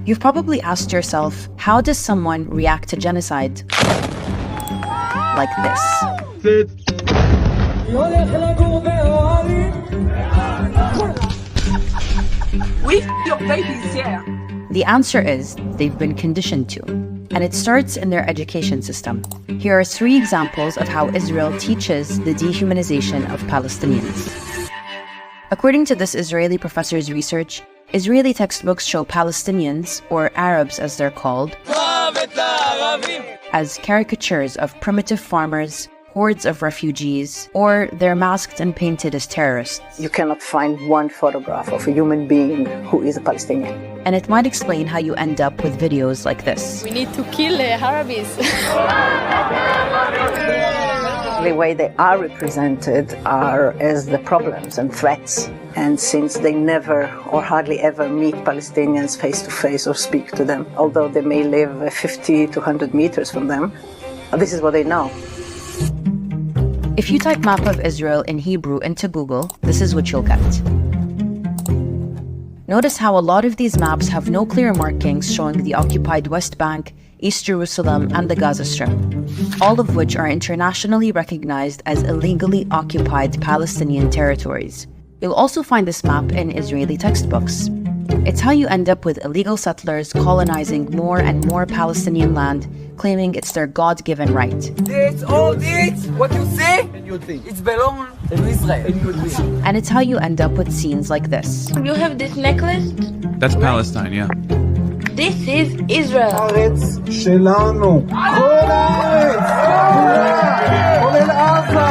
You've probably asked yourself, how does someone react to genocide? Like this. With your babies here. The answer is they've been conditioned to, and it starts in their education system. Here are 3 examples of how Israel teaches the dehumanization of Palestinians. According to this Israeli professor's research, Israeli textbooks show Palestinians, or Arabs as they're called, as caricatures of primitive farmers, hordes of refugees, or they're masked and painted as terrorists. You cannot find one photograph of a human being who is a Palestinian. And it might explain how you end up with videos like this. We need to kill Arabs. The way they are represented are as the problems and threats. And since they never or hardly ever meet Palestinians face to face or speak to them, although they may live 50 to 100 meters from them, this is what they know. If you type map of Israel in Hebrew into Google, this is what you'll get. Notice how a lot of these maps have no clear markings showing the occupied West Bank, East Jerusalem, and the Gaza Strip, all of which are internationally recognized as illegally occupied Palestinian territories. You'll also find this map in Israeli textbooks. It's how you end up with illegal settlers colonizing more and more Palestinian land, claiming it's their God-given right. This, all this, what you say, it's belong to Israel. And it's how you end up with scenes like this. You have this necklace? That's Palestine, yeah. This is Israel. הארץ שלנו. כל הארץ. כולל עזה.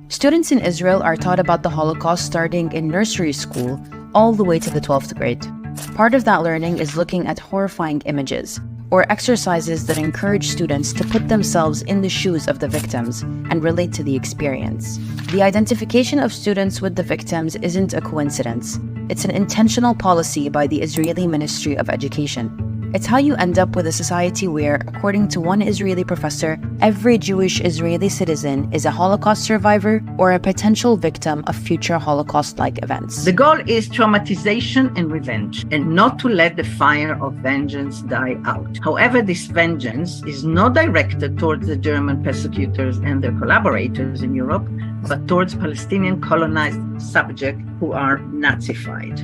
Students in Israel are taught about the Holocaust starting in nursery school all the way to the 12th grade. Part of that learning is looking at horrifying images, or exercises that encourage students to put themselves in the shoes of the victims and relate to the experience. The identification of students with the victims isn't a coincidence. It's an intentional policy by the Israeli Ministry of Education. It's how you end up with a society where, according to one Israeli professor, every Jewish Israeli citizen is a Holocaust survivor or a potential victim of future Holocaust-like events. The goal is traumatization and revenge, and not to let the fire of vengeance die out. However, this vengeance is not directed towards the German persecutors and their collaborators in Europe, but towards Palestinian colonized subjects who are Nazified.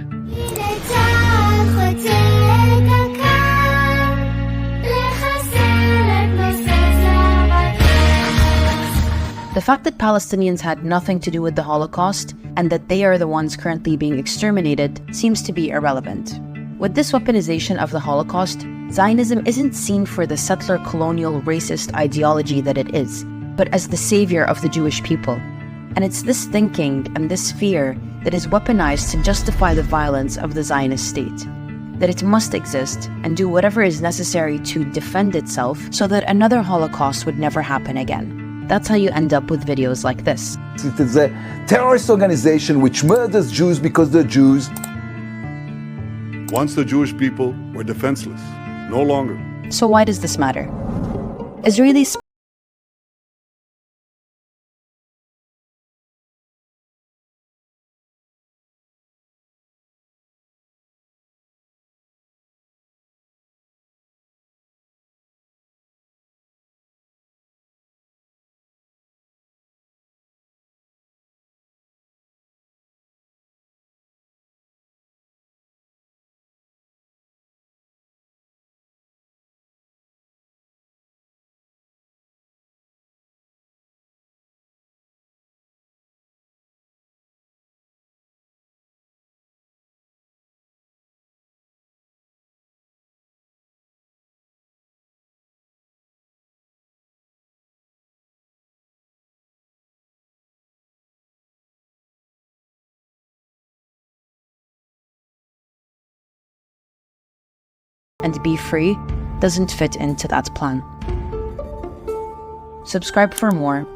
The fact that Palestinians had nothing to do with the Holocaust and that they are the ones currently being exterminated seems to be irrelevant. With this weaponization of the Holocaust, Zionism isn't seen for the settler colonial racist ideology that it is, but as the savior of the Jewish people. And it's this thinking and this fear that is weaponized to justify the violence of the Zionist state. That it must exist and do whatever is necessary to defend itself so that another Holocaust would never happen again. That's how you end up with videos like this. It is a terrorist organization which murders Jews because they're Jews. Once the Jewish people were defenseless, no longer. So why does this matter? Israelis and be free doesn't fit into that plan. Subscribe for more.